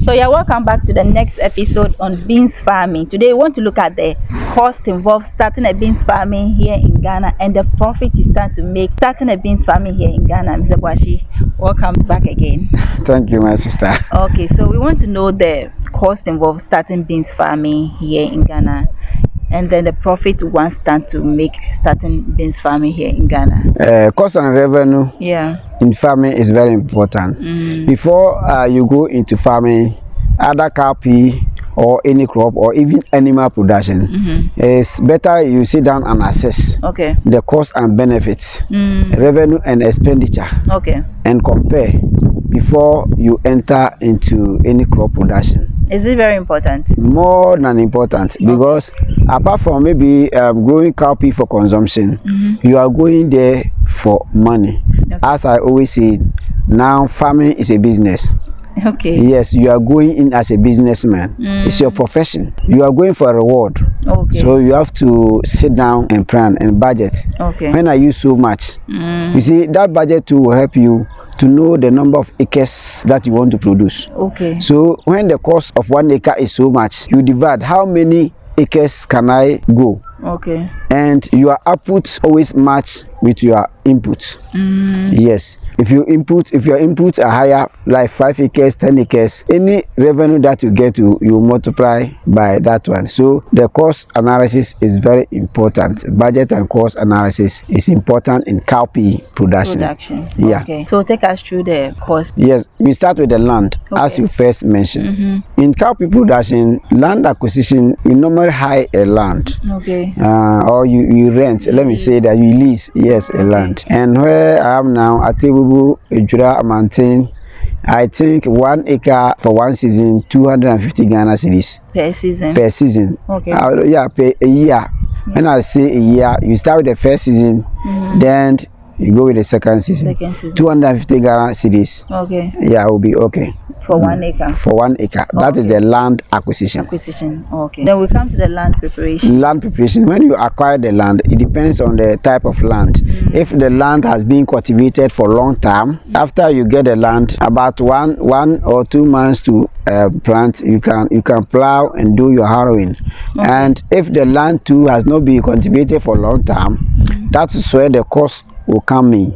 So you're welcome back to the next episode on beans farming. Today we want to look at the cost involved starting a beans farming here in Ghana and the profit you start to make starting a beans farming here in Ghana. Mr. Boashi, welcome back again. Thank you, my sister. Okay, so we want to know the cost involved starting beans farming here in Ghana and then the profit one start to make starting beans farming here in Ghana. Cost and revenue in farming is very important. Before you go into farming, either cowpea or any crop or even animal production, it's better you sit down and assess the cost and benefits, revenue and expenditure, and compare before you enter into any crop production. Is it very important? More than important, because apart from maybe growing cowpea for consumption, you are going there for money. As I always say, now farming is a business. Yes, you are going in as a businessman. It's your profession. You are going for a reward. So you have to sit down and plan and budget. When I use so much, you see, that budget too will help you to know the number of acres that you want to produce. So when the cost of 1 acre is so much, you divide how many acres can I go. And your output always match with your input. Yes, if your inputs are higher, like 5 acres, 10 acres, any revenue that you get, you multiply by that one. So the cost analysis is very important. Budget and cost analysis is important in cowpea production. So take us through the cost. Yes, we start with the land, as you first mentioned. In cowpea production, land acquisition, you normally hire a land, or you rent. Let me say that you lease. Yes, a land. And where I am now at Tebubu, Ejura, Amantin, I think 1 acre for one season, 250 Ghana cedis per season. Per season. Yeah, per a year. When I say a year, you start with the first season, then you go with the second season. 250 Ghana cedis. Yeah, it will be okay. For 1 acre. For 1 acre. That is the land acquisition. Then we come to the land preparation. Land preparation. When you acquire the land, it depends on the type of land. If the land has been cultivated for a long time, after you get the land, about one or 2 months to plant, you can plow and do your harrowing. And if the land too has not been cultivated for a long time, that's where the cost will come in.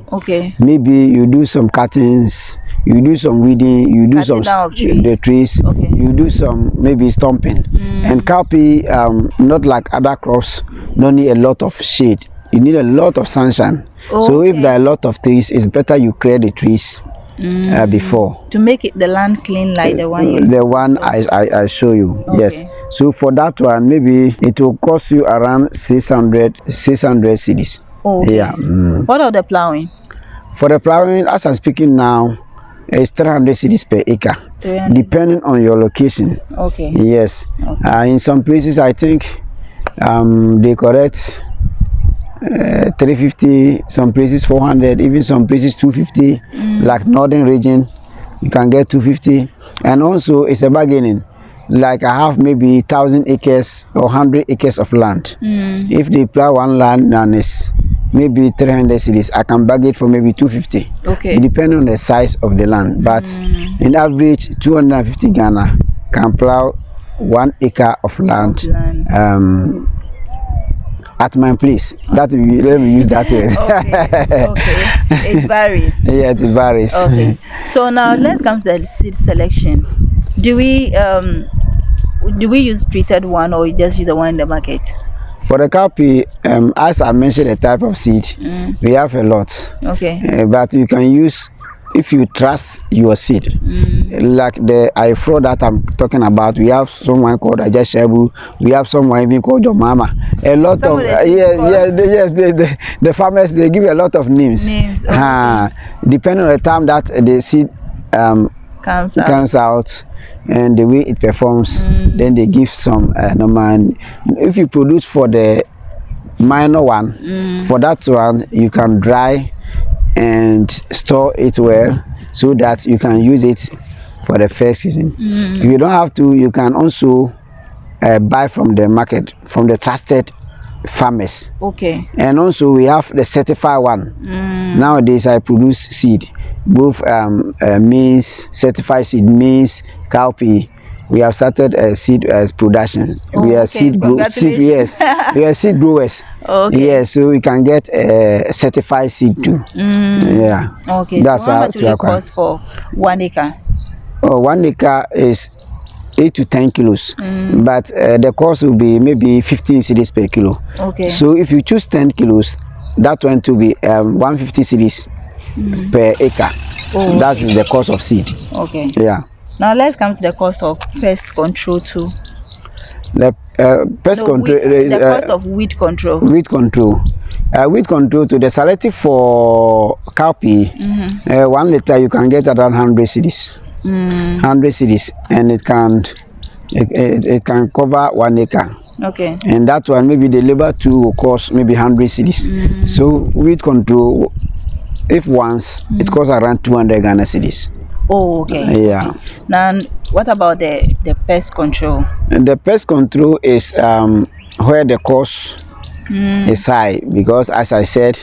Maybe you do some cuttings, you do some weeding, you do some the trees, you do some maybe stumping. And cowpea, not like other crops, don't need a lot of shade. You need a lot of sunshine. So if there are a lot of trees, it's better you clear the trees before to make it the land clean, like the one I show you. Yes. So for that one, maybe it will cost you around 600 cedis. What are the plowing? For the plowing, as I'm speaking now, it's 300 cedis per acre, depending on your location. Yes. In some places, I think they correct 350, some places 400, even some places 250. Like northern region, you can get 250. And also, it's a bargaining. Like I have maybe 1,000 acres or 100 acres of land. If they plow one land, then it's maybe 300 cedis. I can bag it for maybe 250. It depends on the size of the land, but in average 250 Ghana can plow 1 acre of land at my place. That let me use that word. It varies. Yeah, it varies. So now let's come to the seed selection. Do we use treated one, or you just use the one in the market? For the cowpea, as I mentioned, the type of seed, we have a lot. But you can use, if you trust your seed, like the ifro that I'm talking about, we have someone called Ajeshebu, we have someone even called your mama. A lot of the farmers, they give a lot of names. Depending on the time that the seed comes out and the way it performs, then they give some normal. If you produce for the minor one, for that one you can dry and store it well so that you can use it for the first season. If you don't have to, you can also buy from the market, from the trusted farmers. And also we have the certified one. Nowadays I produce seed both means certified seed, means cowpea. We have started seed production. We are seed seed, yes. We are seed growers. Okay. Yes, so we can get certified seed too. Yeah. Okay. That's so how much will it cost for 1 acre? Oh, 1 acre is 8 to 10 kilos, but the cost will be maybe 15 cedis per kilo. Okay. So if you choose 10 kilos, that one to be 150 cedis per acre. Oh, that is the cost of seed. Okay. Yeah. Now let's come to the cost of pest control too. The pest control. The cost of weed control. Weed control. Weed control to the selective for cowpea. 1 liter you can get around 100 cedis. 100 cedis, and it can cover 1 acre. Okay. And that one maybe the labor too will cost maybe 100 cedis. So weed control, if once it costs around 200 Ghana cedis. Oh, okay. Yeah. Now, what about the pest control? And the pest control is where the cost is high, because as I said,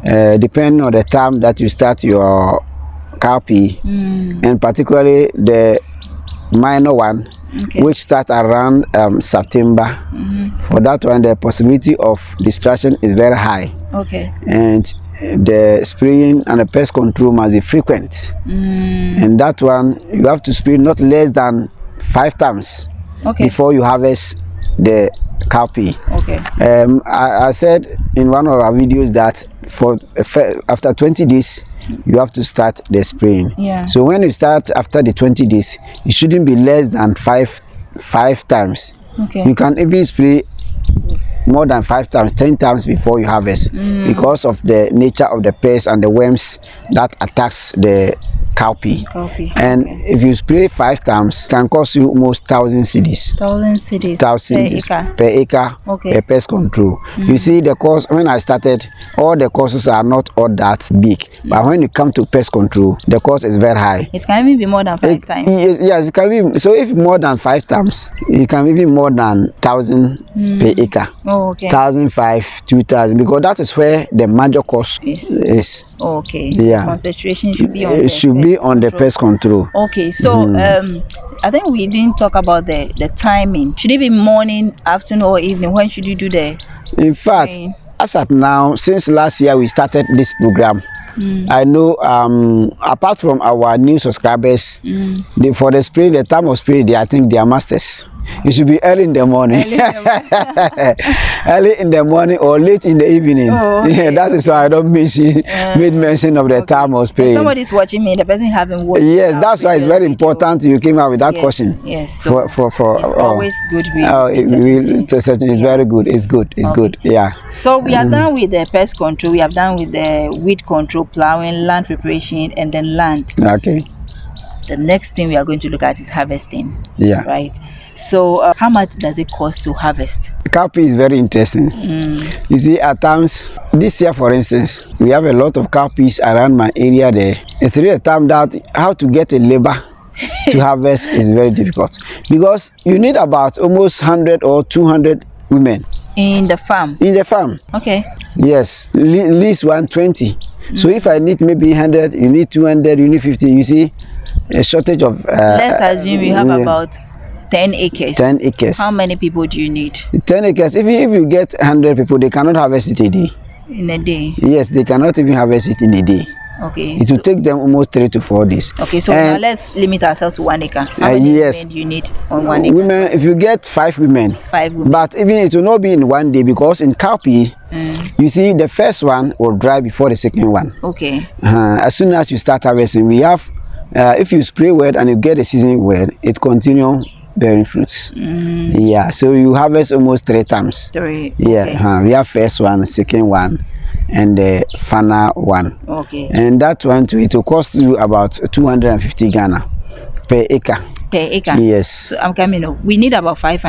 depending on the time that you start your cowpea, and particularly the minor one, which start around September. For that one, the possibility of destruction is very high. Okay. And the spraying and the pest control must be frequent. And that one, you have to spray not less than 5 times before you harvest the cowpea. Okay. I said in one of our videos that after 20 days, you have to start the spraying. Yeah. So when you start after the 20 days, it shouldn't be less than five times. Okay. You can even spray more than 5 times, 10 times before you harvest, because of the nature of the pests and the worms that attacks the cowpea. And if you spray 5 times, it can cost you almost 1,000 cedis. 1,000 cedis per acre per pest control. You see, the cost when I started, all the costs are not all that big, but when you come to pest control, the cost is very high. It can even be more than 5 times. Yes, it can be. So if more than 5 times, it can be more than 1,000 per acre. 1,500, 2,000, because that is where the major cost is. Okay. Yeah. Concentration should be on the pest control. Okay, so I think we didn't talk about the timing. Should it be morning, afternoon, or evening? When should you do the In fact, as at now, since last year we started this program, I know apart from our new subscribers, for the spray, the time of spray, I think they are masters. It should be early in the morning. Early in the morning or late in the evening. Yeah, that is why I don't made mention of the time of spray. Somebody's watching me, the person having watched. Yes, that's why it's very important you came out with that question. Yes, so it's always good. It's very good. It's good. It's good. Yeah. So we are done with the pest control. We have done with the weed control, plowing, land preparation, and then land. Okay. The next thing we are going to look at is harvesting. Yeah. Right. So how much does it cost to harvest? Cowpea is very interesting. You see, at times, this year for instance, we have a lot of cowpeas around my area there. It's really a time that how to get a labor to harvest is very difficult, because you need about almost 100 or 200 women. In the farm? In the farm. Okay. Yes, at least 120. So if I need maybe 100, you need 200, you need 50, you see a shortage of... let's assume you have about 10 acres. 10 acres. How many people do you need? 10 acres. If you get 100 people, they cannot harvest it a day. In a day? Yes, they cannot even harvest it in a day. Okay. It will take them almost 3 to 4 days. Okay, so now let's limit ourselves to 1 acre. How many women do you need on 1 acre? Women, if you get 5 women. 5 women. But even it will not be in 1 day, because in cowpea, you see, the first one will dry before the second one. Okay. As soon as you start harvesting, we have, if you spray well and you get the season well, it continues bearing fruits. Yeah, so you harvest almost 3 times. 3. Yeah, we have first one, second one, and the final one. Okay. And that one too, it will cost you about 250 Ghana per acre. per acre. Yes. So I'm coming. We need about 5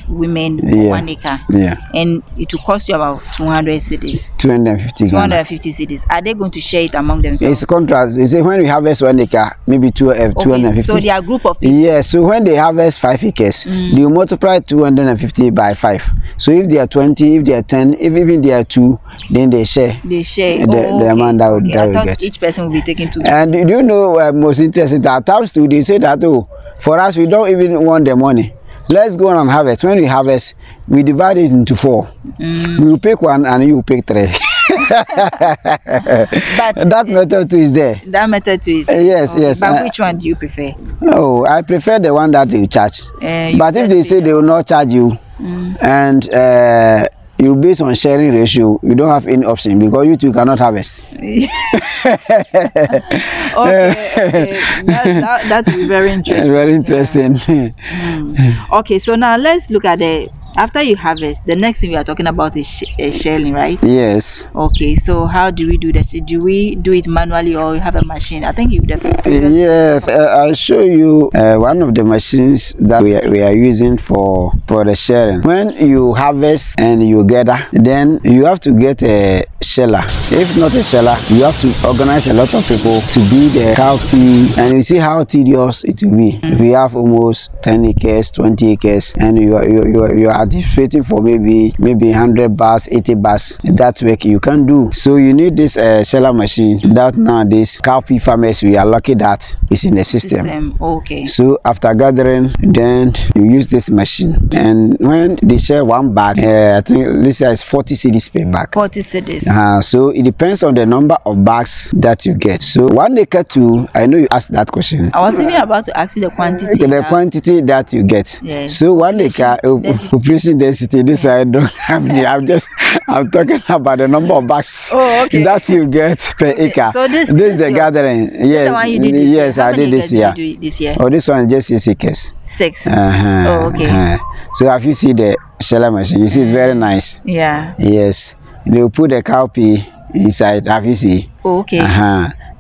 women for 1 acre. Yeah. And it will cost you about 200 cities. 250 Ghana. 250 cities. Are they going to share it among themselves? It's contrast. They say when we harvest 1 acre, maybe 250. So they are a group of people. Yeah. So when they harvest 5 acres, they will multiply 250 by 5. So if they are 20, if they are 10, if even they are 2, then they share. They share the amount that I will thought get. each person will be taking 2. And do you know most interesting? At times too, they say that for us we don't even want the money. Let's go on and harvest. When we harvest, we divide it into 4. We will pick 1 and you will pick 3. But that method too is there. That method too is there. Yes, yes. But which one do you prefer? Oh, I prefer the one that they charge. But if they say they will not charge you, and you based on sharing ratio, you don't have any option because you two cannot harvest. Okay. That will be very interesting. Very interesting. Okay, so now let's look at after you harvest, the next thing we are talking about is shelling, right? Yes. Okay, so how do we do that? Do we do it manually or you have a machine? I think you definitely. Yes, I'll show you one of the machines that we are using for the shelling. When you harvest and you gather, then you have to get a sheller. If not a sheller, you have to organize a lot of people to be the cowpea, and you see how tedious it will be. If you have almost 10 acres, 20 acres, and you are anticipating for maybe 100 bars, 80 bars, that work you can do. So you need this sheller machine that nowadays cowpea farmers, we are lucky that it's in the system. Okay. So after gathering, then you use this machine, and when they share 1 bag, I think this is 40 cedis per bag. 40 cedis. So it depends on the number of bags that you get. So 1 acre too, I know you asked that question. I was even about to ask you the quantity. The quantity that you get. Yes. So 1 acre population density. This I don't have. I'm talking about the number of bags that you get per acre. So this is the gathering. Yes. The one you did this yes, year. I did this year. This year. Oh, this one is just 6 acres. 6. Okay. So have you seen the sheller machine? You see, it's very nice. Yeah. Yes. They will put the cowpea inside. Have you seen? Okay.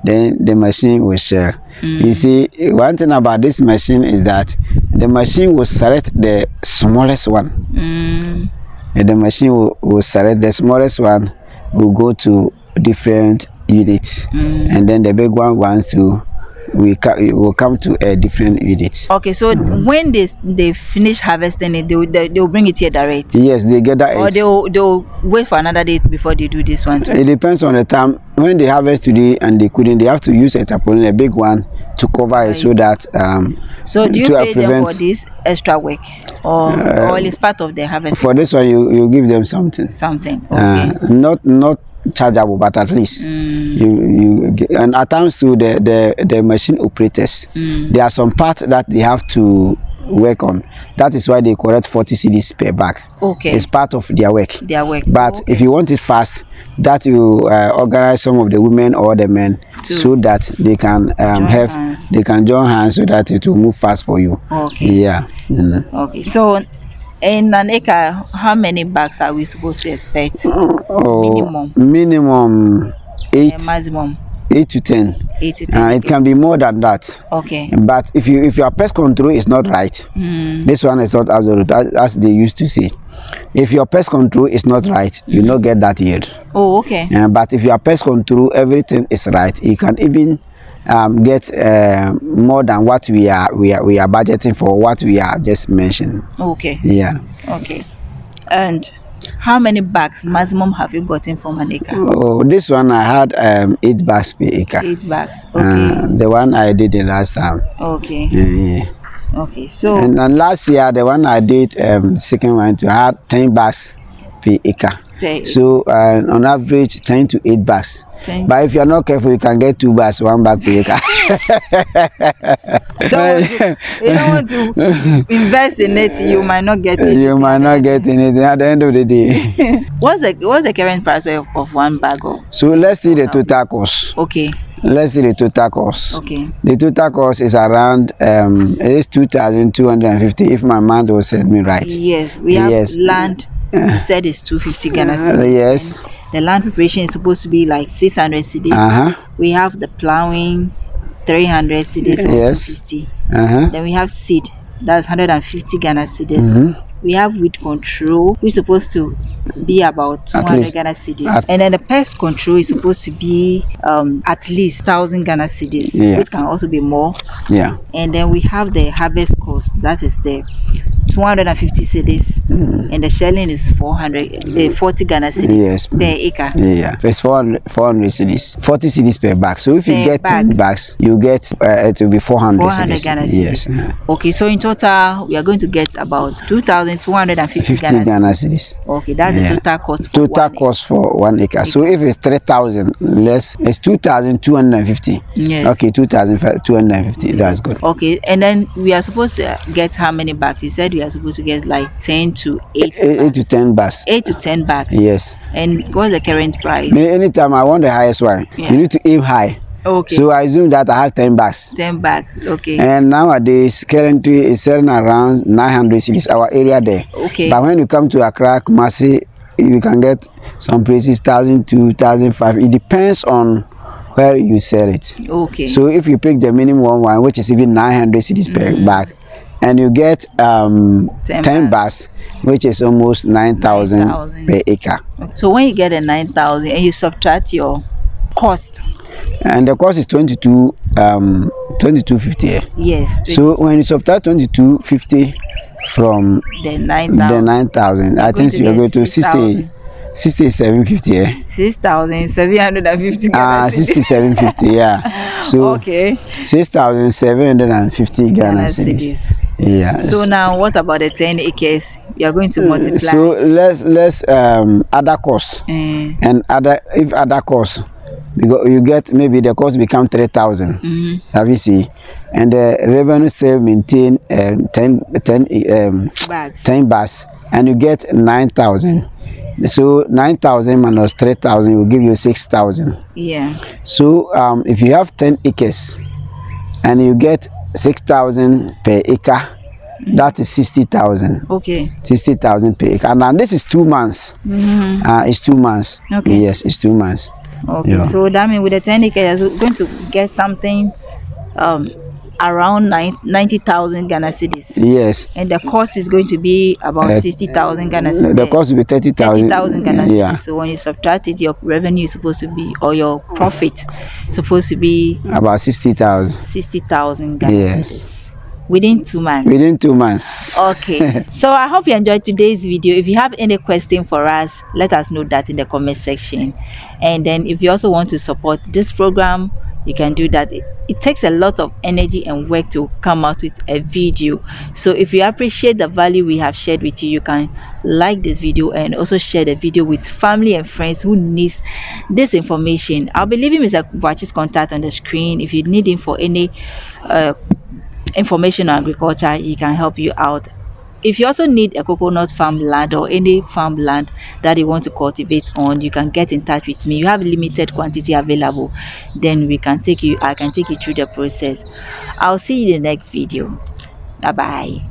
Then the machine will shell. You see, one thing about this machine is that the machine will select the smallest one. And the machine will select the smallest one, will go to different units, and then the big one wants to will come to a different unit. Okay, so when they finish harvesting it, they'll bring it here direct. Yes, they gather it. Or they'll wait for another day before they do this one too. It depends on the time. When they harvest today and they couldn't, they have to use a tarpaulin, a big one, to cover it so that so do you pay them for this extra work, or it's part of the harvest? For this one, you give them something. Okay. Not chargeable, but at least you and at times too the machine operators, there are some parts that they have to work on. That is why they collect 40 cedis per bag. Okay, it's part of their work. But if you want it fast, that you organize some of the women or the men so that they can they can join hands so that it will move fast for you. Okay. Yeah. Okay, so in an acre, how many bags are we supposed to expect? Minimum 8. Maximum 8 to 10. 8 to 10. It can be more than that. Okay. But if your pest control is not right, this one is not absolute, as they used to say. If your pest control is not right, you not get that yield. Oh, okay. But if your pest control, everything is right, you can even get more than what we are budgeting for what we are just mentioning. Okay. Yeah. Okay. And how many bags maximum have you gotten from an acre? Oh, this one I had 8 bags per acre. 8 bags. Okay. The one I did the last time. Okay. Yeah. Okay. So and last year the one I did second one I had 10 bags per acre. So on average 10 to 8 bags. But if you are not careful, you can get 2 bags, 1 bag per acre. You don't want to invest in it, you might not get it. You might not get anything at the end of the day. What's the current price of 1 bag? So let's see the total cost. Okay. Let's see the total cost. Okay. The total cost is around it is 2,250 if my math will set me right. Yes, we have land. He said it's 250 Ghana cedis. Yes. The land preparation is supposed to be like 600 cedis. We have the plowing, 300 cedis or Yes. 250. Then we have seed, that's 150 Ghana cedis. We have weed control, which is supposed to be about 200 Ghana cedis, and then the pest control is supposed to be at least 1,000 Ghana cedis, which can also be more. And then we have the harvest cost, that is the 250 cedis, and the shelling is 40 Ghana cedis per acre. It's 400 cedis, 40 cedis per bag. So if you get 10 bags, you get it will be 400 Ghana cedis. Okay, so in total we are going to get about 2,250 Ghana cedis. Okay, that's the total cost. Total cost for 1 acre. So if it's 3,000 less, it's 2,250. Yes. Okay, 2,250. That's good. Okay, and then we are supposed to get how many bags? You said we are supposed to get like 10 to 8 to 10 bags. 8 to 10 bags. Yes. And what's the current price? Anytime I want the highest one, you need to aim high. Okay. So I assume that I have 10 bags. 10 bags. Okay. And nowadays, currently it's selling around 900 cedis, our area there. Okay. But when you come to Accra, Kumasi, you can get some places 1,000, 2,005. It depends on where you sell it. Okay. So if you pick the minimum one, which is even 900 cedis per bag, and you get 10 bags, which is almost 9,000 per acre. So when you get a 9,000 and you subtract your cost, and the cost is 2250. Yes. So when you subtract 2250 from the 9,000, I think you're going to 6750. 6,750. 6750. Yeah. So okay. 6,750 Ghana cedis. Yeah. So now what about the 10 acres? You are going to multiply. So let's other costs and other costs, because you get maybe the cost become 3,000. Have you see? And the revenue still maintain 10 bags, and you get 9,000. So 9,000 minus 3,000 will give you 6,000. Yeah. So if you have 10 acres and you get 6,000 per acre, that is 60,000. Okay. 60,000 per acre. And now this is 2 months. It's 2 months. Okay. Yes, it's 2 months. Okay. Yeah. So that means with the 10 acres, we're going to get something around 90,000 Ghana cedis. Yes. And the cost is going to be about 60,000 Ghana cedis. The cost will be 30,000 Ghana cedis. Yeah. So when you subtract it, your revenue is supposed to be, or your profit supposed to be about 60,000. 60,000 Ghana yes. cedis. Within 2 months. Within 2 months. Okay. So I hope you enjoyed today's video. If you have any question for us, let us know that in the comment section. And then if you also want to support this program, you can do that. It takes a lot of energy and work to come out with a video. So if you appreciate the value we have shared with you, you can like this video and also share the video with family and friends who needs this information. I'll be leaving Mr. Boachi's contact on the screen. If you need him for any information on agriculture, he can help you out. If you also need a coconut farm land or any farm land that you want to cultivate on, you can get in touch with me. You have limited quantity available, then I can take you through the process. I'll see you in the next video. Bye bye.